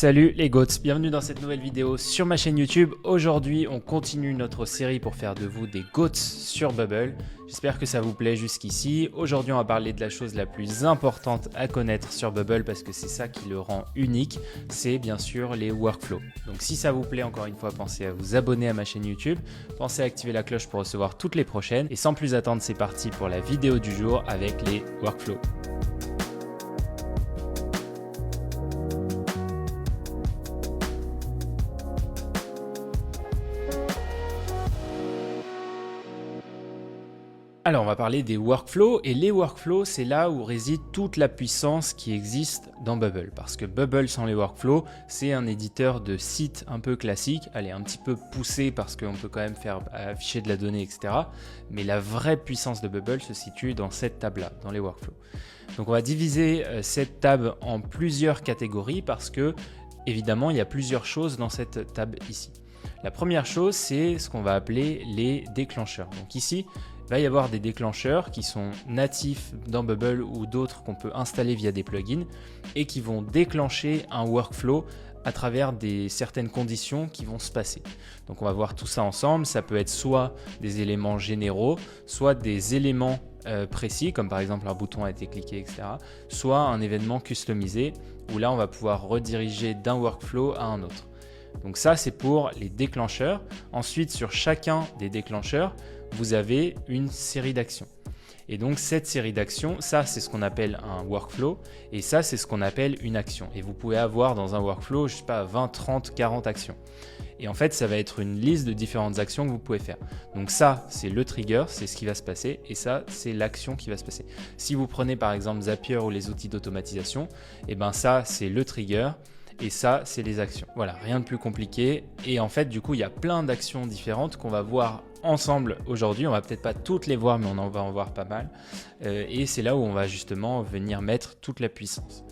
Salut les GOATs, bienvenue dans cette nouvelle vidéo sur ma chaîne YouTube. Aujourd'hui, on continue notre série pour faire de vous des GOATs sur Bubble. J'espère que ça vous plaît jusqu'ici. Aujourd'hui, on va parler de la chose la plus importante à connaître sur Bubble parce que c'est ça qui le rend unique. C'est bien sûr les workflows. Donc si ça vous plaît, encore une fois, pensez à vous abonner à ma chaîne YouTube. Pensez à activer la cloche pour recevoir toutes les prochaines. Et sans plus attendre, c'est parti pour la vidéo du jour avec les workflows. Alors on va parler des workflows et les workflows c'est là où réside toute la puissance qui existe dans Bubble parce que Bubble sans les workflows c'est un éditeur de site un peu classique, allez un petit peu poussé parce qu'on peut quand même faire afficher de la donnée etc. Mais la vraie puissance de Bubble se situe dans cette table là, dans les workflows. Donc on va diviser cette table en plusieurs catégories parce que évidemment il y a plusieurs choses dans cette table ici. La première chose c'est ce qu'on va appeler les déclencheurs. Donc ici il va y avoir des déclencheurs qui sont natifs dans Bubble ou d'autres qu'on peut installer via des plugins et qui vont déclencher un workflow à travers certaines conditions qui vont se passer. Donc on va voir tout ça ensemble, ça peut être soit des éléments généraux, soit des éléments précis comme par exemple un bouton a été cliqué etc. Soit un événement customisé où là on va pouvoir rediriger d'un workflow à un autre. Donc ça c'est pour les déclencheurs. Ensuite sur chacun des déclencheurs vous avez une série d'actions. Et donc cette série d'actions, ça c'est ce qu'on appelle un workflow et ça c'est ce qu'on appelle une action. Et vous pouvez avoir dans un workflow, je sais pas, 20, 30, 40 actions. Et en fait ça va être une liste de différentes actions que vous pouvez faire. Donc ça c'est le trigger, c'est ce qui va se passer et ça c'est l'action qui va se passer. Si vous prenez par exemple Zapier ou les outils d'automatisation, et ben ça c'est le trigger. Et ça, c'est les actions. Voilà, rien de plus compliqué. Et en fait, du coup, il y a plein d'actions différentes qu'on va voir ensemble aujourd'hui. On va peut-être pas toutes les voir, mais on en va en voir pas mal. Et c'est là où on va justement venir mettre toute la puissance.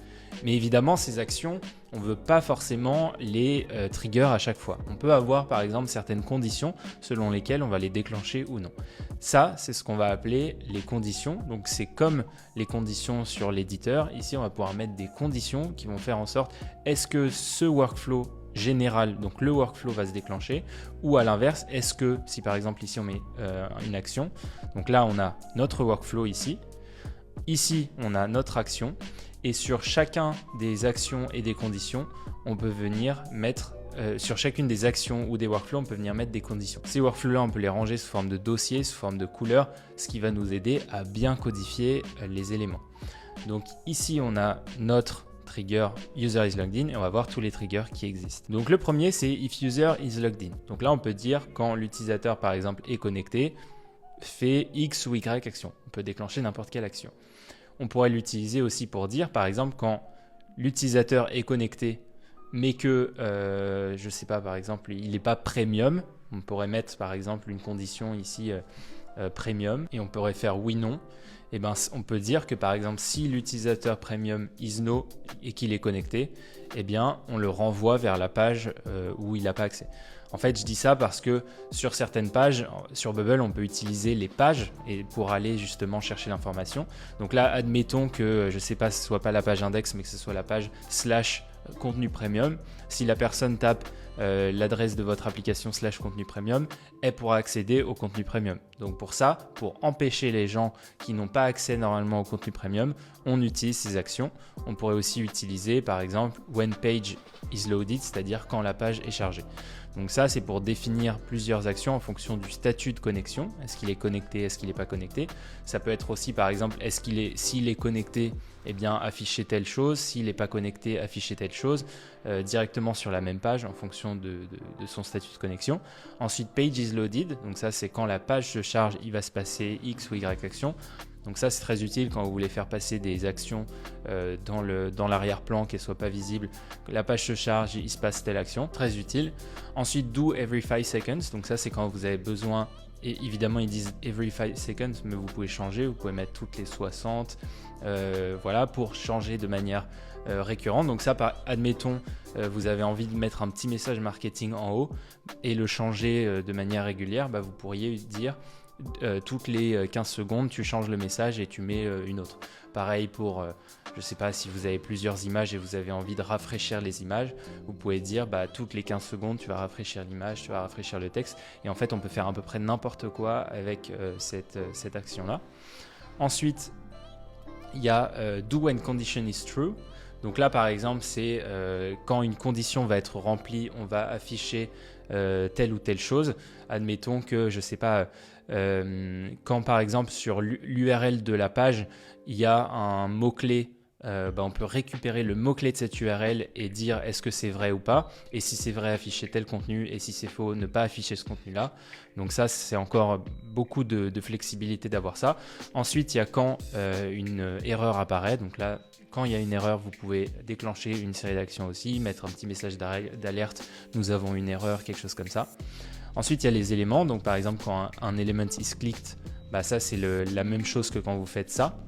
Mais évidemment, ces actions, on ne veut pas forcément les trigger à chaque fois. On peut avoir par exemple certaines conditions selon lesquelles on va les déclencher ou non. Ça, c'est ce qu'on va appeler les conditions. Donc c'est comme les conditions sur l'éditeur. Ici, on va pouvoir mettre des conditions qui vont faire en sorte est-ce que ce workflow général, donc le workflow va se déclencher ou à l'inverse, est-ce que si par exemple ici on met une action, donc là on a notre workflow ici on a notre action. Et sur chacun des actions et des conditions, on peut venir mettre, sur chacune des actions ou des workflows, on peut venir mettre des conditions. Ces workflows-là, on peut les ranger sous forme de dossier, sous forme de couleur, ce qui va nous aider à bien codifier les éléments. Donc ici, on a notre trigger user is logged in et on va voir tous les triggers qui existent. Donc le premier, c'est if user is logged in. Donc là, on peut dire quand l'utilisateur, par exemple, est connecté, fait X ou Y action. On peut déclencher n'importe quelle action. On pourrait l'utiliser aussi pour dire, par exemple, quand l'utilisateur est connecté, mais que, je ne sais pas, par exemple, il n'est pas premium, on pourrait mettre, par exemple, une condition ici premium, et on pourrait faire oui/non. Et ben, on peut dire que, par exemple, si l'utilisateur premium is no et qu'il est connecté, eh bien, on le renvoie vers la page où il n'a pas accès. En fait, je dis ça parce que sur certaines pages, sur Bubble, on peut utiliser les pages et pour aller justement chercher l'information. Donc là, admettons que, je ne sais pas, ce ne soit pas la page index, mais que ce soit la page / contenu premium. Si la personne tape l'adresse de votre application / contenu premium, elle pourra accéder au contenu premium. Donc pour ça, pour empêcher les gens qui n'ont pas accès normalement au contenu premium, on utilise ces actions. On pourrait aussi utiliser par exemple when page is loaded, c'est-à-dire quand la page est chargée. Donc ça, c'est pour définir plusieurs actions en fonction du statut de connexion. Est-ce qu'il est connecté, est-ce qu'il n'est pas connecté? Ça peut être aussi, par exemple, s'il est connecté, eh bien, afficher telle chose. S'il n'est pas connecté, afficher telle chose directement sur la même page en fonction de son statut de connexion. Ensuite, page is loaded. Donc ça, c'est quand la page se charge, il va se passer X ou Y action. Donc ça, c'est très utile quand vous voulez faire passer des actions dans l'arrière-plan qu'elles ne soient pas visibles. La page se charge, il se passe telle action, très utile. Ensuite, do every 5 seconds. Donc ça, c'est quand vous avez besoin, et évidemment, ils disent every 5 seconds, mais vous pouvez changer, vous pouvez mettre toutes les 60, voilà, pour changer de manière récurrente. Donc ça, admettons, vous avez envie de mettre un petit message marketing en haut et le changer de manière régulière, vous pourriez dire toutes les 15 secondes, tu changes le message et tu mets une autre. Pareil pour, je ne sais pas si vous avez plusieurs images et vous avez envie de rafraîchir les images, vous pouvez dire toutes les 15 secondes, tu vas rafraîchir l'image, tu vas rafraîchir le texte. Et en fait, on peut faire à peu près n'importe quoi avec cette action-là. Ensuite, il y a do when condition is true. Donc là, par exemple, c'est quand une condition va être remplie, on va afficher telle ou telle chose. Admettons que, je ne sais pas, quand par exemple sur l'URL de la page, il y a un mot-clé, on peut récupérer le mot-clé de cette URL et dire est-ce que c'est vrai ou pas. Et si c'est vrai, afficher tel contenu. Et si c'est faux, ne pas afficher ce contenu-là. Donc ça, c'est encore beaucoup de flexibilité d'avoir ça. Ensuite, il y a quand une erreur apparaît. Donc là, quand il y a une erreur, vous pouvez déclencher une série d'actions aussi, mettre un petit message d'alerte, nous avons une erreur, quelque chose comme ça. Ensuite, il y a les éléments. Donc par exemple, quand un element is clicked, ça c'est la même chose que quand vous faites ça.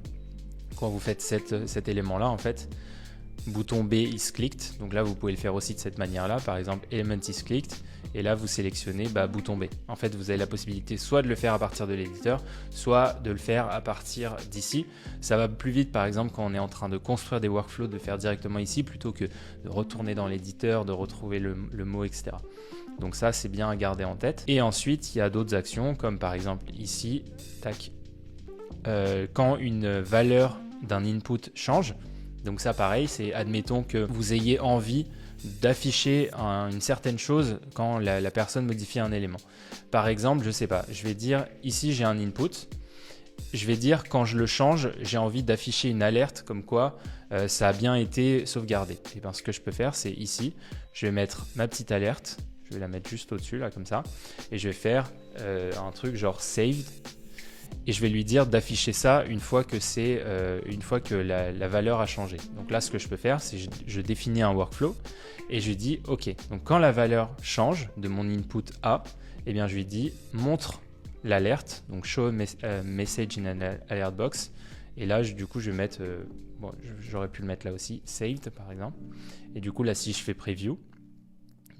Quand vous faites cet élément-là, en fait, bouton B is clicked. Donc là, vous pouvez le faire aussi de cette manière-là. Par exemple, element is clicked. Et là, vous sélectionnez bouton B. En fait, vous avez la possibilité soit de le faire à partir de l'éditeur, soit de le faire à partir d'ici. Ça va plus vite, par exemple, quand on est en train de construire des workflows, de faire directement ici, plutôt que de retourner dans l'éditeur, de retrouver le mot, etc. Donc ça, c'est bien à garder en tête. Et ensuite, il y a d'autres actions, comme par exemple ici, tac, quand une valeur d'un input change. Donc ça, pareil, c'est admettons que vous ayez envie d'afficher une certaine chose quand la personne modifie un élément. Par exemple, je sais pas, je vais dire ici j'ai un input, je vais dire quand je le change, j'ai envie d'afficher une alerte comme quoi ça a bien été sauvegardé. Et bien ce que je peux faire, c'est ici, je vais mettre ma petite alerte, je vais la mettre juste au-dessus là comme ça, et je vais faire un truc genre saved. Et je vais lui dire d'afficher ça une fois que la valeur a changé. Donc là, ce que je peux faire, c'est je définis un workflow et je lui dis OK. Donc quand la valeur change de mon input A, eh bien je lui dis montre l'alerte, donc show message in an alert box. Et là, du coup, je vais mettre, j'aurais pu le mettre là aussi, saved par exemple. Et du coup, là, si je fais preview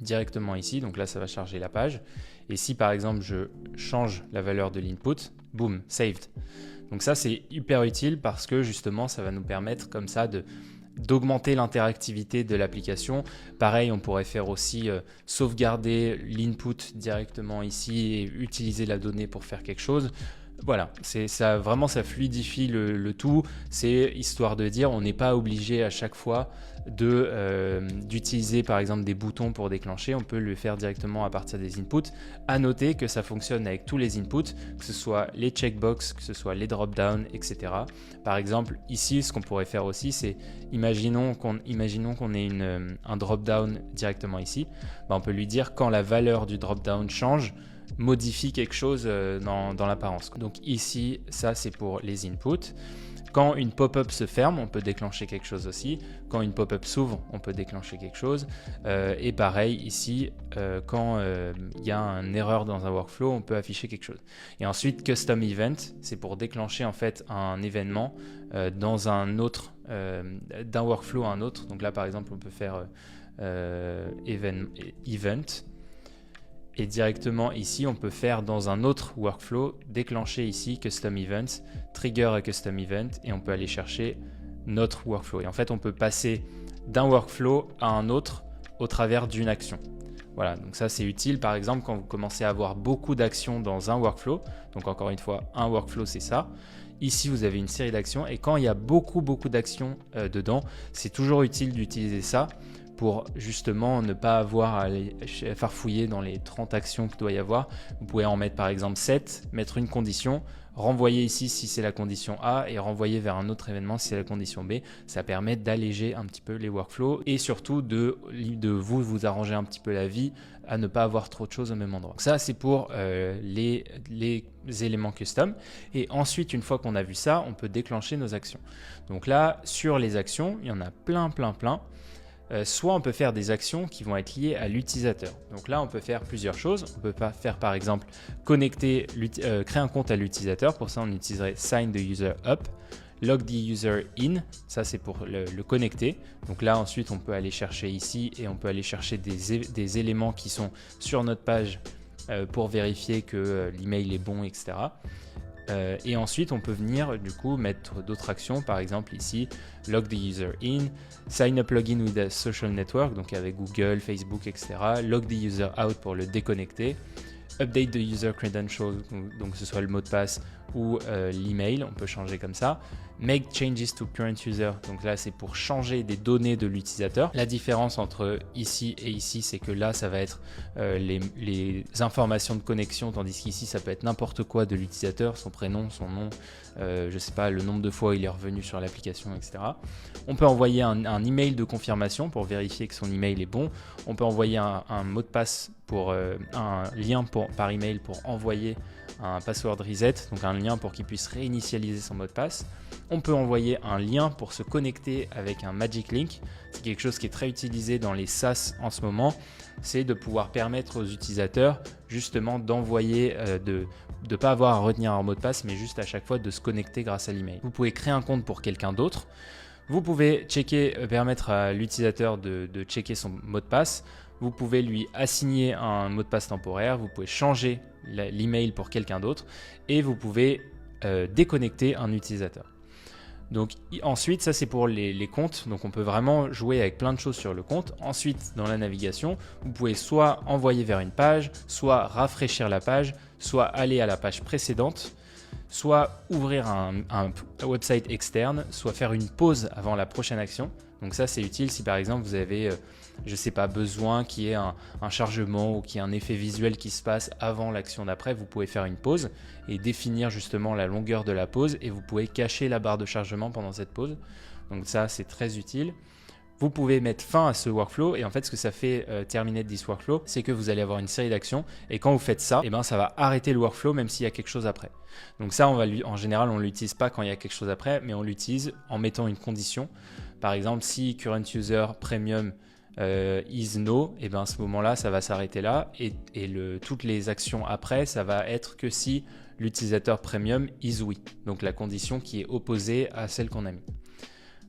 directement ici, donc là, ça va charger la page. Et si par exemple, je change la valeur de l'input, boom, saved. Donc ça, c'est hyper utile parce que justement, ça va nous permettre comme ça d'augmenter l'interactivité de l'application. Pareil, on pourrait faire aussi sauvegarder l'input directement ici et utiliser la donnée pour faire quelque chose. Voilà, ça, vraiment ça fluidifie le tout. C'est histoire de dire on n'est pas obligé à chaque fois d'utiliser par exemple des boutons pour déclencher. On peut le faire directement à partir des inputs. À noter que ça fonctionne avec tous les inputs, que ce soit les checkbox, que ce soit les drop-down, etc. Par exemple, ici, ce qu'on pourrait faire aussi, c'est imaginons qu'on ait un drop-down directement ici. On peut lui dire quand la valeur du drop-down change, modifie quelque chose dans l'apparence. Donc ici, ça c'est pour les inputs. Quand une pop-up se ferme, on peut déclencher quelque chose aussi. Quand une pop-up s'ouvre, on peut déclencher quelque chose. Et pareil, ici, quand il y a une erreur dans un workflow, on peut afficher quelque chose. Et ensuite, Custom Event, c'est pour déclencher en fait un événement dans un autre, d'un workflow à un autre. Donc là, par exemple, on peut faire Event. Et directement ici, on peut faire dans un autre workflow, déclencher ici Custom Events, trigger a Custom Event et on peut aller chercher notre workflow. Et en fait, on peut passer d'un workflow à un autre au travers d'une action. Voilà, donc ça c'est utile par exemple quand vous commencez à avoir beaucoup d'actions dans un workflow. Donc encore une fois, un workflow c'est ça. Ici, vous avez une série d'actions et quand il y a beaucoup d'actions dedans, c'est toujours utile d'utiliser ça pour justement ne pas avoir à aller farfouiller dans les 30 actions qu'il doit y avoir. Vous pouvez en mettre par exemple 7, mettre une condition, renvoyer ici si c'est la condition A et renvoyer vers un autre événement si c'est la condition B. Ça permet d'alléger un petit peu les workflows et surtout de vous arranger un petit peu la vie à ne pas avoir trop de choses au même endroit. Ça, c'est pour les éléments custom. Et ensuite, une fois qu'on a vu ça, on peut déclencher nos actions. Donc là, sur les actions, il y en a plein. Soit on peut faire des actions qui vont être liées à l'utilisateur. Donc là, on peut faire plusieurs choses. On peut faire par exemple créer un compte à l'utilisateur. Pour ça, on utiliserait sign the user up, log the user in. Ça, c'est pour le connecter. Donc là, ensuite, on peut aller chercher ici et on peut aller chercher des éléments qui sont sur notre page pour vérifier que l'email est bon, etc. Et ensuite, on peut venir du coup mettre d'autres actions, par exemple ici, log the user in, sign up login with a social network, donc avec Google, Facebook, etc. Log the user out pour le déconnecter. Update the user credentials, donc que ce soit le mot de passe ou l'email, on peut changer comme ça. Make changes to current user, donc là c'est pour changer des données de l'utilisateur. La différence entre ici et ici, c'est que là ça va être les informations de connexion, tandis qu'ici ça peut être n'importe quoi de l'utilisateur, son prénom, son nom, je sais pas, le nombre de fois il est revenu sur l'application, etc. On peut envoyer un email de confirmation pour vérifier que son email est bon. On peut envoyer un mot de passe pour un lien par email pour envoyer un password reset, donc un lien pour qu'il puisse réinitialiser son mot de passe. On peut envoyer un lien pour se connecter avec un Magic Link. C'est quelque chose qui est très utilisé dans les SaaS en ce moment. C'est de pouvoir permettre aux utilisateurs justement d'envoyer, de ne pas avoir à retenir un mot de passe, mais juste à chaque fois de se connecter grâce à l'email. Vous pouvez créer un compte pour quelqu'un d'autre. Vous pouvez permettre à l'utilisateur de checker son mot de passe. Vous pouvez lui assigner un mot de passe temporaire, vous pouvez changer l'email pour quelqu'un d'autre et vous pouvez déconnecter un utilisateur. Donc ensuite, ça c'est pour les comptes, donc on peut vraiment jouer avec plein de choses sur le compte. Ensuite, dans la navigation, vous pouvez soit envoyer vers une page, soit rafraîchir la page, soit aller à la page précédente, soit ouvrir un website externe, soit faire une pause avant la prochaine action. Donc ça c'est utile si par exemple vous avez je sais pas, besoin qu'il y ait un chargement ou qu'il y ait un effet visuel qui se passe avant l'action d'après, vous pouvez faire une pause et définir justement la longueur de la pause et vous pouvez cacher la barre de chargement pendant cette pause. Donc ça, c'est très utile. Vous pouvez mettre fin à ce workflow et en fait, ce que ça fait terminer this workflow, c'est que vous allez avoir une série d'actions et quand vous faites ça, eh ben, ça va arrêter le workflow même s'il y a quelque chose après. Donc ça, en général, on ne l'utilise pas quand il y a quelque chose après, mais on l'utilise en mettant une condition. Par exemple, si current user premium is no, et ben à ce moment-là, ça va s'arrêter là et toutes les actions après, ça va être que si l'utilisateur premium is oui, donc la condition qui est opposée à celle qu'on a mis.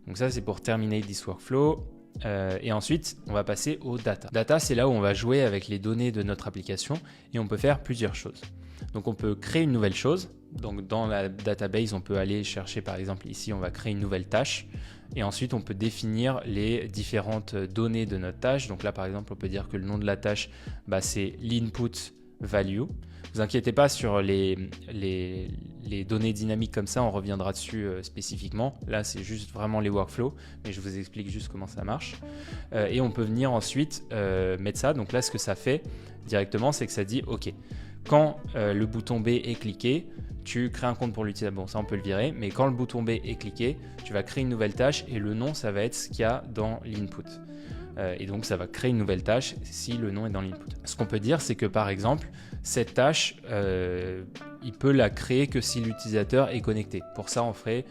Donc ça, c'est pour terminer this workflow. Et ensuite, on va passer au data. Data, c'est là où on va jouer avec les données de notre application et on peut faire plusieurs choses. Donc on peut créer une nouvelle chose. Donc dans la database, on peut aller chercher, par exemple ici, on va créer une nouvelle tâche. Et ensuite, on peut définir les différentes données de notre tâche. Donc là, par exemple, on peut dire que le nom de la tâche, c'est l'input value. Vous inquiétez pas sur les données dynamiques comme ça, on reviendra dessus spécifiquement. Là, c'est juste vraiment les workflows, mais je vous explique juste comment ça marche. Et on peut venir ensuite mettre ça. Donc là, ce que ça fait directement, c'est que ça dit « Ok, quand le bouton B est cliqué, tu crées un compte pour l'utilisateur. » Bon, ça, on peut le virer, mais quand le bouton B est cliqué, tu vas créer une nouvelle tâche et le nom, ça va être ce qu'il y a dans l'input. Et donc, ça va créer une nouvelle tâche si le nom est dans l'input. Ce qu'on peut dire, c'est que par exemple, cette tâche, il peut la créer que si l'utilisateur est connecté. Pour ça, on ferait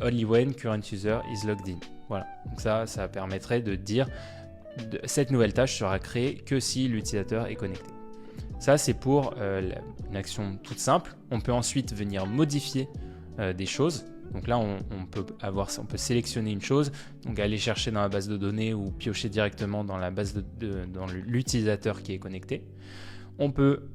only when current user is logged in. Voilà. Donc ça permettrait de dire cette nouvelle tâche sera créée que si l'utilisateur est connecté. Ça, c'est pour une action toute simple. On peut ensuite venir modifier des choses. Donc là, on peut sélectionner une chose, donc aller chercher dans la base de données ou piocher directement dans la base dans l'utilisateur qui est connecté. On peut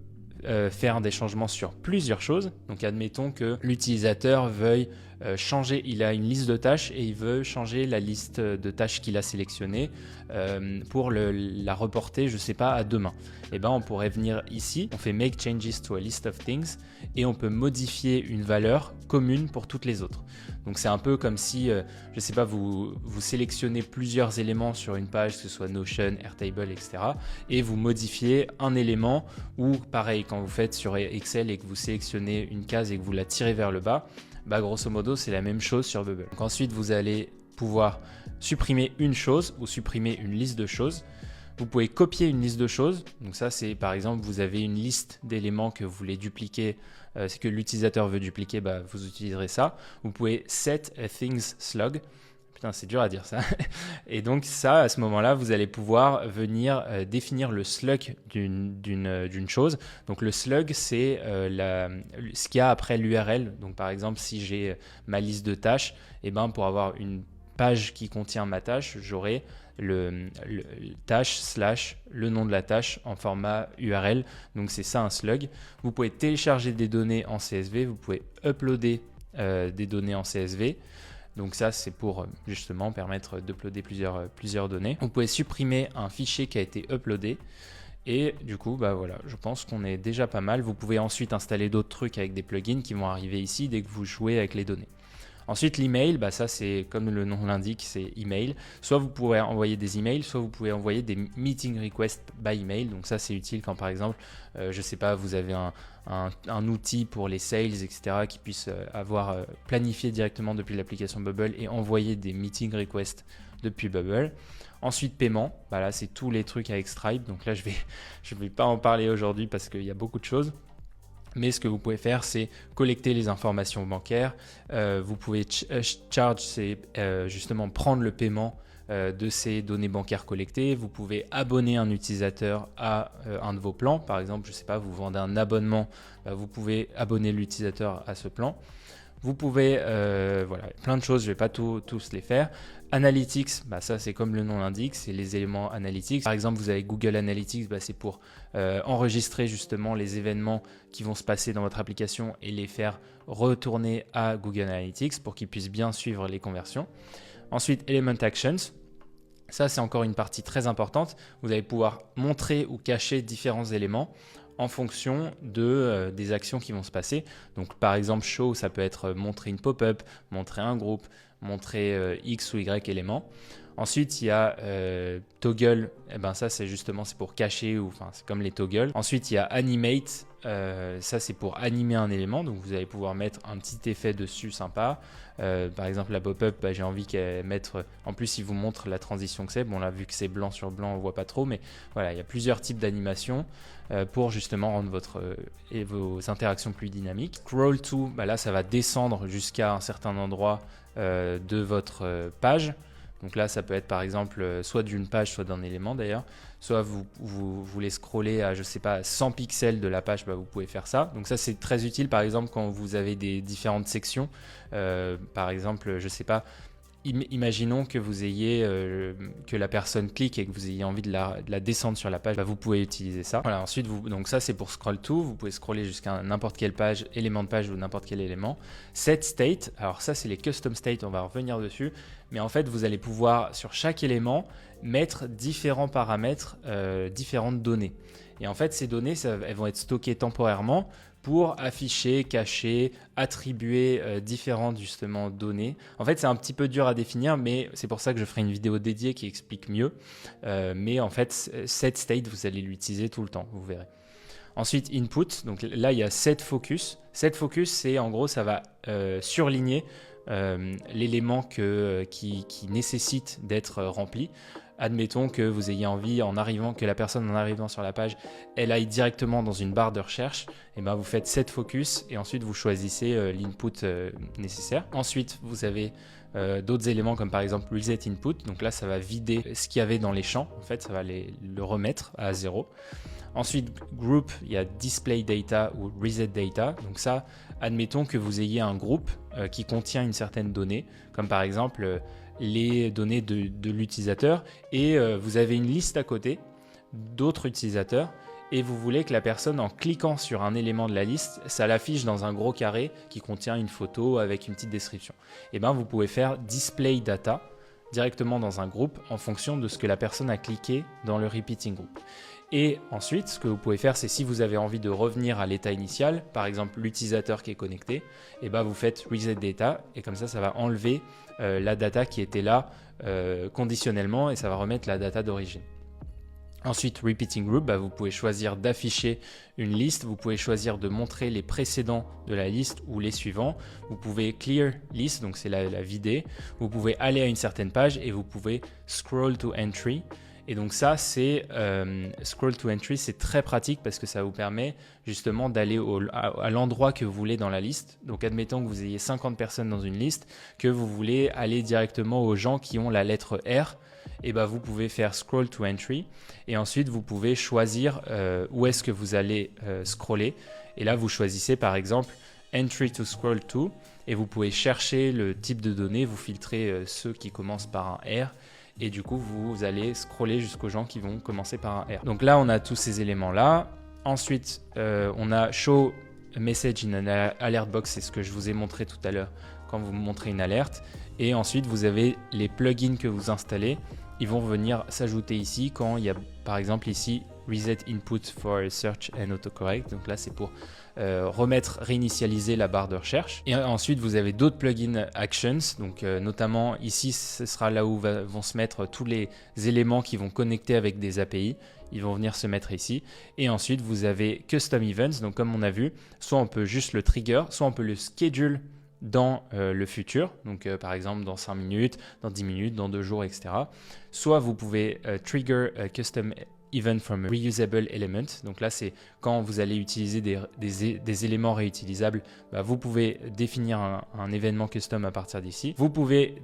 faire des changements sur plusieurs choses. Donc admettons que l'utilisateur veuille changer, il a une liste de tâches et il veut changer la liste de tâches qu'il a sélectionnée pour la reporter, je sais pas, à demain. Et ben on pourrait venir ici, on fait make changes to a list of things et on peut modifier une valeur commune pour toutes les autres. Donc c'est un peu comme si, je sais pas, vous sélectionnez plusieurs éléments sur une page, que ce soit Notion, Airtable, etc. et vous modifiez un élément ou pareil, quand vous faites sur Excel et que vous sélectionnez une case et que vous la tirez vers le bas, grosso modo, c'est la même chose sur Bubble. Donc ensuite, vous allez pouvoir supprimer une chose ou supprimer une liste de choses. Vous pouvez copier une liste de choses. Donc ça, c'est par exemple, vous avez une liste d'éléments que vous voulez dupliquer, c'est que l'utilisateur veut dupliquer, vous utiliserez ça. Vous pouvez set a things slug. Putain, c'est dur à dire ça. Et donc ça, à ce moment-là, vous allez pouvoir venir définir le slug d'une chose. Donc le slug, c'est ce qu'il y a après l'URL. Donc par exemple, si j'ai ma liste de tâches, pour avoir une page qui contient ma tâche, j'aurai le tâche slash le nom de la tâche en format URL. Donc c'est ça un slug. Vous pouvez télécharger des données en CSV, vous pouvez uploader des données en CSV. Donc ça, c'est pour justement permettre d'uploader plusieurs données. Vous pouvez supprimer un fichier qui a été uploadé. Et du coup, bah voilà, je pense qu'on est déjà pas mal. Vous pouvez ensuite installer d'autres trucs avec des plugins qui vont arriver ici dès que vous jouez avec les données. Ensuite, l'email, bah ça c'est comme le nom l'indique, c'est email. Soit vous pouvez envoyer des emails, soit vous pouvez envoyer des meeting requests by email. Donc ça c'est utile quand par exemple, je sais pas, vous avez un outil pour les sales, etc. qui puisse avoir planifié directement depuis l'application Bubble et envoyer des meeting requests depuis Bubble. Ensuite, paiement, bah là c'est tous les trucs avec Stripe. Donc là je vais pas en parler aujourd'hui parce qu'il y a beaucoup de choses. Mais ce que vous pouvez faire, c'est collecter les informations bancaires. Vous pouvez charge, c'est justement prendre le paiement de ces données bancaires collectées. Vous pouvez abonner un utilisateur à un de vos plans. Par exemple, je ne sais pas, vous vendez un abonnement, bah, vous pouvez abonner l'utilisateur à ce plan. Vous pouvez, voilà, plein de choses, je ne vais pas tous les faire. Analytics, bah ça c'est comme le nom l'indique, c'est les éléments analytics. Par exemple, vous avez Google Analytics, bah c'est pour enregistrer justement les événements qui vont se passer dans votre application et les faire retourner à Google Analytics pour qu'ils puissent bien suivre les conversions. Ensuite, Element Actions. Ça, c'est encore une partie très importante. Vous allez pouvoir montrer ou cacher différents éléments en fonction des actions qui vont se passer. Donc par exemple, show, ça peut être montrer une pop-up, montrer un groupe, montrer X ou Y éléments. Ensuite, il y a toggle, et ben ça c'est pour cacher, ou enfin c'est comme les toggles. Ensuite, il y a animate, ça c'est pour animer un élément, donc vous allez pouvoir mettre un petit effet dessus sympa. Par exemple, la pop-up, bah, j'ai envie qu'elle mette, en plus il vous montre la transition que c'est. Bon là, vu que c'est blanc sur blanc, on voit pas trop, mais voilà, il y a plusieurs types d'animations pour justement rendre vos interactions plus dynamiques. Scroll to, bah là ça va descendre jusqu'à un certain endroit de votre page. Donc là, ça peut être par exemple soit d'une page, soit d'un élément d'ailleurs. Soit vous voulez scroller à, je sais pas, 100 pixels de la page, bah vous pouvez faire ça. Donc ça, c'est très utile par exemple quand vous avez des différentes sections. Par exemple, je sais pas, imaginons que vous ayez que la personne clique et que vous ayez envie de la descendre sur la page, bah vous pouvez utiliser ça. Voilà, ensuite, donc ça c'est pour scroll to, vous pouvez scroller jusqu'à n'importe quelle page, élément de page ou n'importe quel élément. Set state, alors ça c'est les custom state, on va revenir dessus, mais en fait vous allez pouvoir sur chaque élément mettre différents paramètres, différentes données. Et en fait ces données, elles vont être stockées temporairement pour afficher, cacher, attribuer différentes justement données. En fait, c'est un petit peu dur à définir, mais c'est pour ça que je ferai une vidéo dédiée qui explique mieux. Mais en fait, set state, vous allez l'utiliser tout le temps, vous verrez. Ensuite, input, donc là, il y a set focus. Set focus, c'est en gros, ça va surligner l'élément qui nécessite d'être rempli. Admettons que vous ayez envie, que la personne en arrivant sur la page, elle aille directement dans une barre de recherche, et ben vous faites set focus et ensuite vous choisissez l'input nécessaire. Ensuite, vous avez d'autres éléments comme par exemple reset input, donc là ça va vider ce qu'il y avait dans les champs, en fait ça va le remettre à 0. Ensuite, group, il y a display data ou reset data, donc ça, admettons que vous ayez un groupe qui contient une certaine donnée, comme par exemple les données de l'utilisateur, et vous avez une liste à côté d'autres utilisateurs et vous voulez que la personne, en cliquant sur un élément de la liste, ça l'affiche dans un gros carré qui contient une photo avec une petite description. Et bien vous pouvez faire display data directement dans un groupe en fonction de ce que la personne a cliqué dans le repeating group. Et ensuite, ce que vous pouvez faire, c'est si vous avez envie de revenir à l'état initial, par exemple l'utilisateur qui est connecté, et ben vous faites reset data et comme ça, ça va enlever la data qui était là conditionnellement et ça va remettre la data d'origine. Ensuite, repeating group, bah, vous pouvez choisir d'afficher une liste, vous pouvez choisir de montrer les précédents de la liste ou les suivants, vous pouvez clear list, donc c'est la vider, vous pouvez aller à une certaine page et vous pouvez scroll to entry. Et donc ça, c'est scroll to entry, c'est très pratique parce que ça vous permet justement d'aller à l'endroit que vous voulez dans la liste. Donc admettons que vous ayez 50 personnes dans une liste, que vous voulez aller directement aux gens qui ont la lettre R, et ben vous pouvez faire scroll to entry et ensuite vous pouvez choisir où est-ce que vous allez scroller. Et là, vous choisissez par exemple entry to scroll to et vous pouvez chercher le type de données, vous filtrez ceux qui commencent par un R. et du coup vous allez scroller jusqu'aux gens qui vont commencer par un R. Donc là on a tous ces éléments là. Ensuite on a show a message in an alert box, c'est ce que je vous ai montré tout à l'heure quand vous montrez une alerte. Et ensuite vous avez les plugins que vous installez, ils vont venir s'ajouter ici quand il y a par exemple ici reset input for search and autocorrect. Donc là c'est pour réinitialiser la barre de recherche. Et ensuite vous avez d'autres plugins actions, donc notamment ici ce sera là où vont se mettre tous les éléments qui vont connecter avec des API. Ils vont venir se mettre ici. Et ensuite vous avez custom events, donc comme on a vu, soit on peut juste le trigger, soit on peut le schedule dans le futur, donc par exemple dans 5 minutes, dans 10 minutes, dans 2 jours, etc. Soit vous pouvez trigger custom event from a reusable element. Donc là, c'est quand vous allez utiliser des éléments réutilisables, vous pouvez définir un événement custom à partir d'ici. Vous pouvez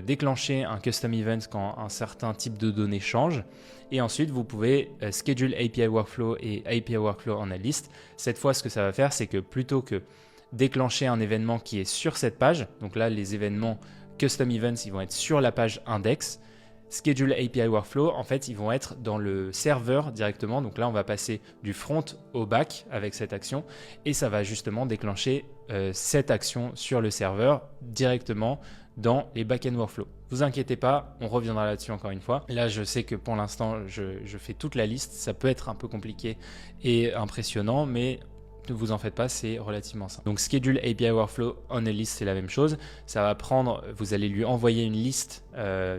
déclencher un custom event quand un certain type de données change. Et ensuite, vous pouvez schedule API workflow et API workflow analyst. Cette fois, ce que ça va faire, c'est que plutôt que déclencher un événement qui est sur cette page, donc là, les événements custom events, ils vont être sur la page index. Schedule API Workflow, en fait, ils vont être dans le serveur directement. Donc là, on va passer du front au back avec cette action et ça va justement déclencher cette action sur le serveur directement dans les back-end workflows. Vous inquiétez pas, on reviendra là-dessus encore une fois. Là, je sais que pour l'instant, je fais toute la liste. Ça peut être un peu compliqué et impressionnant, mais ne vous en faites pas, c'est relativement simple. Donc Schedule API Workflow on a list, c'est la même chose. Ça va prendre, vous allez lui envoyer une liste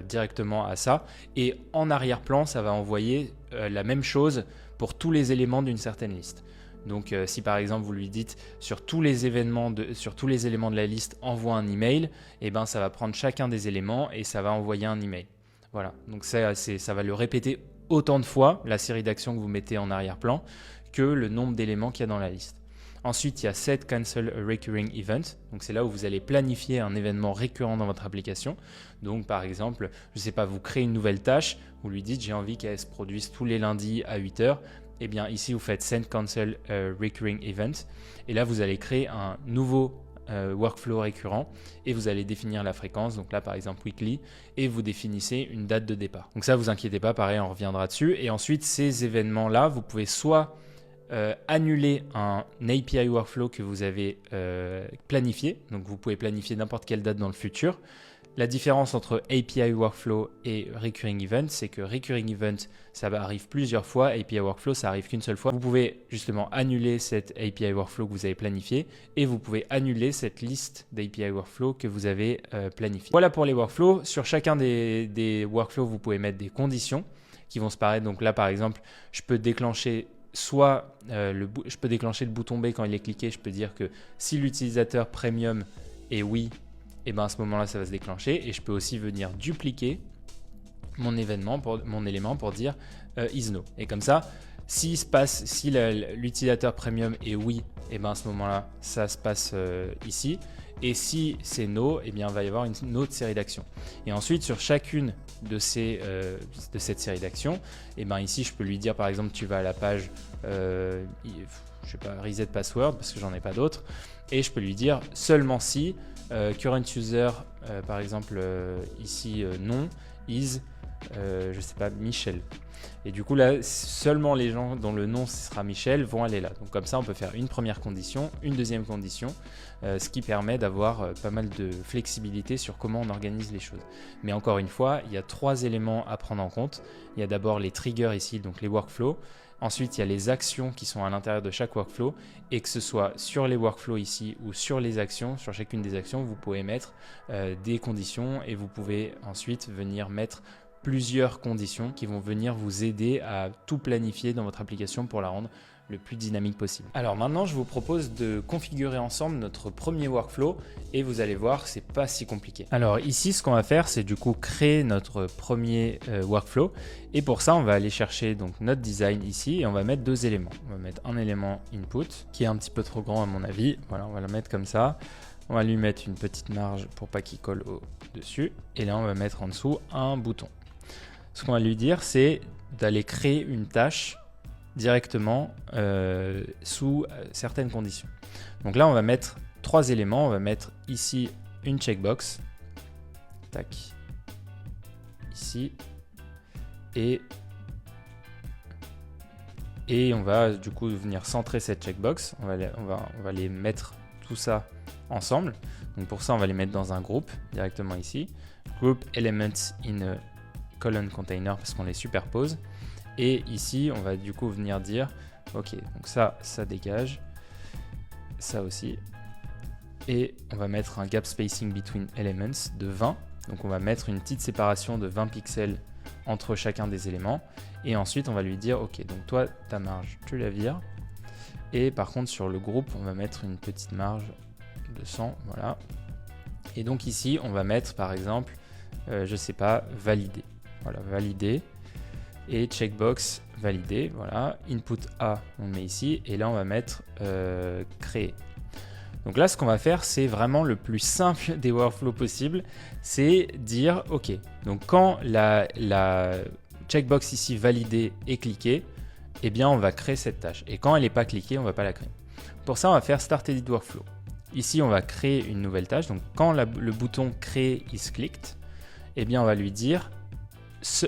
directement à ça. Et en arrière-plan, ça va envoyer la même chose pour tous les éléments d'une certaine liste. Donc si par exemple vous lui dites sur tous les éléments de la liste, envoie un email, et ben ça va prendre chacun des éléments et ça va envoyer un email. Voilà, donc ça va le répéter autant de fois, la série d'actions que vous mettez en arrière-plan, que le nombre d'éléments qu'il y a dans la liste. Ensuite, il y a Set Cancel a Recurring Event. Donc, c'est là où vous allez planifier un événement récurrent dans votre application. Donc, par exemple, je ne sais pas, vous créez une nouvelle tâche, vous lui dites j'ai envie qu'elle se produise tous les lundis à 8h. Eh bien, ici, vous faites Set Cancel a Recurring Event. Et là, vous allez créer un nouveau workflow récurrent et vous allez définir la fréquence. Donc là, par exemple, weekly, et vous définissez une date de départ. Donc ça, vous inquiétez pas, pareil, on reviendra dessus. Et ensuite, ces événements-là, vous pouvez soit annuler un API workflow que vous avez planifié. Donc vous pouvez planifier n'importe quelle date dans le futur. La différence entre API workflow et recurring event, c'est que recurring event, ça arrive plusieurs fois. API workflow, ça arrive qu'une seule fois. Vous pouvez justement annuler cette API workflow que vous avez planifié et vous pouvez annuler cette liste d'API workflow que vous avez planifié. Voilà pour les workflows. Sur chacun des workflows, vous pouvez mettre des conditions qui vont se paraître. Donc là, par exemple, je peux déclencher je peux déclencher le bouton B quand il est cliqué. Je peux dire que si l'utilisateur premium est oui, et ben à ce moment-là, ça va se déclencher. Et je peux aussi venir dupliquer mon élément pour dire is no. Et comme ça, si l'utilisateur premium est oui, et ben à ce moment-là, ça se passe ici. Et si c'est no, et bien il va y avoir une autre série d'actions. Et ensuite, sur chacune de cette série d'actions, et ben ici, je peux lui dire, par exemple, tu vas à la page, je sais pas, reset password, parce que j'en ai pas d'autres. Et je peux lui dire seulement si current user, par exemple, ici, non, is, je sais pas, Michel. Et du coup là, seulement les gens dont le nom sera Michel vont aller là. Donc comme ça, on peut faire une première condition, une deuxième condition, ce qui permet d'avoir pas mal de flexibilité sur comment on organise les choses. Mais encore une fois, il y a 3 éléments à prendre en compte. Il y a d'abord les triggers ici, donc les workflows. Ensuite, il y a les actions qui sont à l'intérieur de chaque workflow et que ce soit sur les workflows ici ou sur les actions, sur chacune des actions, vous pouvez mettre des conditions et vous pouvez ensuite venir mettre plusieurs conditions qui vont venir vous aider à tout planifier dans votre application pour la rendre le plus dynamique possible. Alors maintenant, je vous propose de configurer ensemble notre premier workflow et vous allez voir, c'est pas si compliqué. Alors ici, ce qu'on va faire, c'est du coup créer notre premier workflow et pour ça, on va aller chercher donc notre design ici et on va mettre 2 éléments. On va mettre un élément input qui est un petit peu trop grand à mon avis. Voilà, on va le mettre comme ça. On va lui mettre une petite marge pour pas qu'il colle au-dessus et là, on va mettre en dessous un bouton. Ce qu'on va lui dire, c'est d'aller créer une tâche directement sous certaines conditions. Donc là, on va mettre 3 éléments. On va mettre ici une checkbox. Tac. ici. Et on va du coup venir centrer cette checkbox. On va les mettre tout ça ensemble. Donc pour ça, on va les mettre dans un groupe directement ici. Group elements in a column container parce qu'on les superpose. Et ici, on va du coup venir dire, ok, donc ça dégage. Ça aussi. Et on va mettre un gap spacing between elements de 20. Donc on va mettre une petite séparation de 20 pixels entre chacun des éléments. Et ensuite, on va lui dire, ok, donc toi, ta marge, tu la vires. Et par contre, sur le groupe, on va mettre une petite marge de 100, voilà. Et donc ici, on va mettre, par exemple, je sais pas, valider. Voilà, valider. Et checkbox, valider, voilà. Input A, on le met ici. Et là, on va mettre créer. Donc là, ce qu'on va faire, c'est vraiment le plus simple des workflows possibles. C'est dire, ok, donc quand la checkbox ici validée est cliquée, eh bien, on va créer cette tâche. Et quand elle n'est pas cliquée, on ne va pas la créer. Pour ça, on va faire Start Edit Workflow. Ici, on va créer une nouvelle tâche. Donc, quand le bouton Créer is clicked, eh bien, on va lui dire,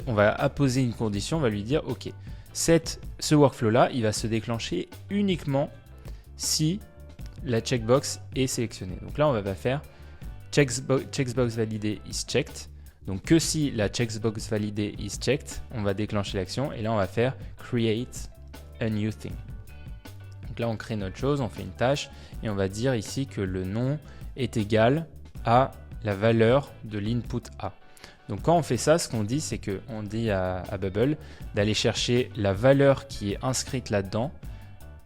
on va apposer une condition, on va lui dire, ok, ce workflow-là, il va se déclencher uniquement si la checkbox est sélectionnée. Donc là, on va faire checkbox validée is checked. Donc que si la checkbox validée is checked, on va déclencher l'action et là on va faire create a new thing. Donc là on crée notre chose, on fait une tâche et on va dire ici que le nom est égal à la valeur de l'input A. Donc quand on fait ça, ce qu'on dit, c'est qu'on dit à Bubble d'aller chercher la valeur qui est inscrite là-dedans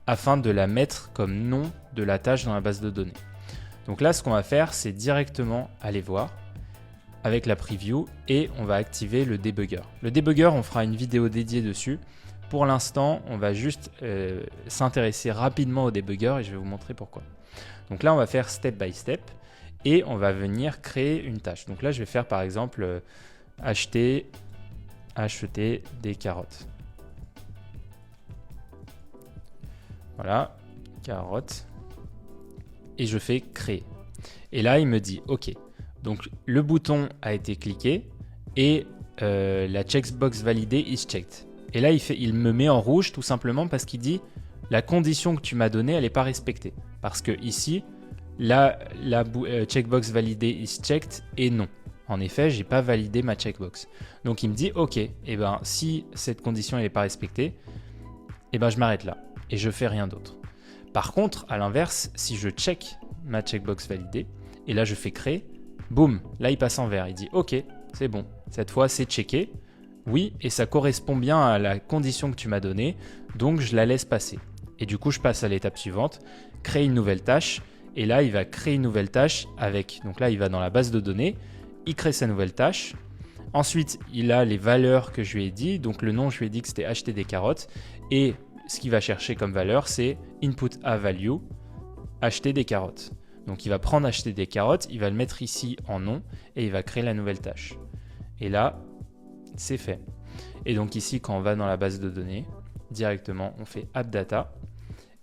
afin de la mettre comme nom de la tâche dans la base de données. Donc là, ce qu'on va faire, c'est directement aller voir avec la preview et on va activer le debugger. Le debugger, on fera une vidéo dédiée dessus. Pour l'instant, on va juste s'intéresser rapidement au debugger et je vais vous montrer pourquoi. Donc là, on va faire step by step et on va venir créer une tâche. Donc là, je vais faire par exemple acheter des carottes. Voilà, carottes. Et je fais créer. Et là, il me dit, ok, donc le bouton a été cliqué et la checkbox validée is checked. Et là, il me met en rouge tout simplement parce qu'il dit, la condition que tu m'as donnée, elle n'est pas respectée. Parce que ici, la checkbox validée is checked et non. En effet, j'ai pas validé ma checkbox. Donc il me dit, ok, eh ben, si cette condition n'est pas respectée, eh ben, je m'arrête là et je fais rien d'autre. Par contre, à l'inverse, si je check ma checkbox validée, et là je fais créer, boum, là il passe en vert, il dit ok, c'est bon, cette fois c'est checké, oui, et ça correspond bien à la condition que tu m'as donnée, donc je la laisse passer. Et du coup, je passe à l'étape suivante, créer une nouvelle tâche, et là il va créer une nouvelle tâche avec, donc là il va dans la base de données, il crée sa nouvelle tâche, ensuite il a les valeurs que je lui ai dit, donc le nom je lui ai dit que c'était acheter des carottes, et ce qu'il va chercher comme valeur, c'est input a value, acheter des carottes. Donc il va prendre acheter des carottes, il va le mettre ici en nom et il va créer la nouvelle tâche. Et là, c'est fait. Et donc ici, quand on va dans la base de données, directement, on fait app data.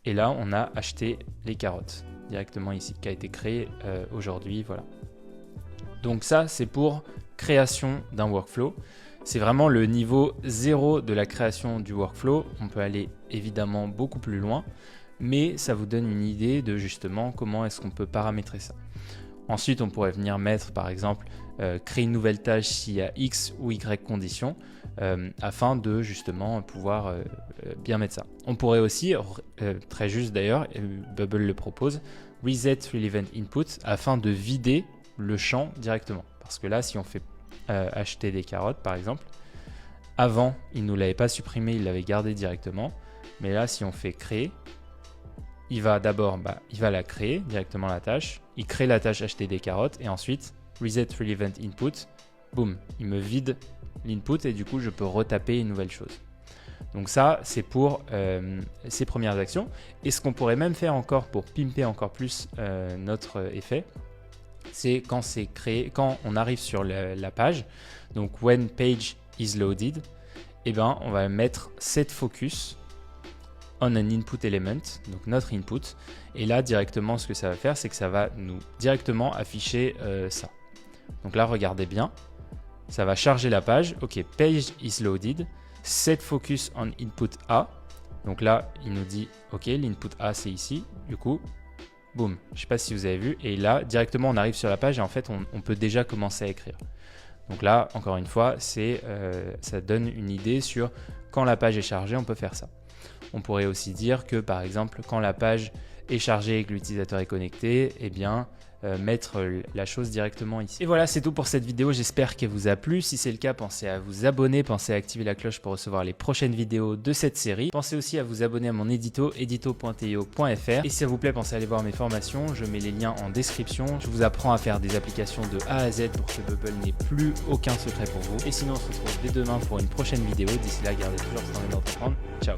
Et là, on a acheté les carottes directement ici, qui a été créé aujourd'hui. Voilà. Donc ça, c'est pour création d'un workflow. C'est vraiment le niveau 0 de la création du workflow. On peut aller évidemment beaucoup plus loin, mais ça vous donne une idée de justement comment est-ce qu'on peut paramétrer ça. Ensuite, on pourrait venir mettre par exemple créer une nouvelle tâche s'il y a X ou Y conditions afin de justement pouvoir bien mettre ça. On pourrait aussi, très juste d'ailleurs, Bubble le propose, reset relevant input afin de vider le champ directement. Parce que là, si on fait acheter des carottes par exemple, avant il ne nous l'avait pas supprimé, il l'avait gardé directement, mais là si on fait créer, il va d'abord il va la créer directement la tâche, il crée la tâche acheter des carottes et ensuite reset relevant input, boum, il me vide l'input et du coup je peux retaper une nouvelle chose. Donc ça c'est pour ces premières actions. Et ce qu'on pourrait même faire encore pour pimper encore plus notre effet, c'est quand c'est créé, quand on arrive sur la page, donc when page is loaded, eh ben on va mettre set focus on an input element, donc notre input, et là directement ce que ça va faire, c'est que ça va nous directement afficher ça. Donc là regardez bien, ça va charger la page. Ok, page is loaded. Set focus on input A. Donc là, il nous dit, ok, l'input A c'est ici. Du coup, boum, je ne sais pas si vous avez vu. Et là, directement, on arrive sur la page et en fait, on peut déjà commencer à écrire. Donc là, encore une fois, ça donne une idée sur quand la page est chargée, on peut faire ça. On pourrait aussi dire que, par exemple, quand la page est chargée et que l'utilisateur est connecté, eh bien, mettre la chose directement ici. Et voilà, c'est tout pour cette vidéo. J'espère qu'elle vous a plu. Si c'est le cas, pensez à vous abonner, pensez à activer la cloche pour recevoir les prochaines vidéos de cette série. Pensez aussi à vous abonner à mon édito, edito.tio.fr. Et si ça vous plaît, pensez à aller voir mes formations. Je mets les liens en description. Je vous apprends à faire des applications de A à Z pour que Bubble n'ait plus aucun secret pour vous. Et sinon, on se retrouve dès demain pour une prochaine vidéo. D'ici là, gardez toujours cette envie d'entreprendre. Ciao!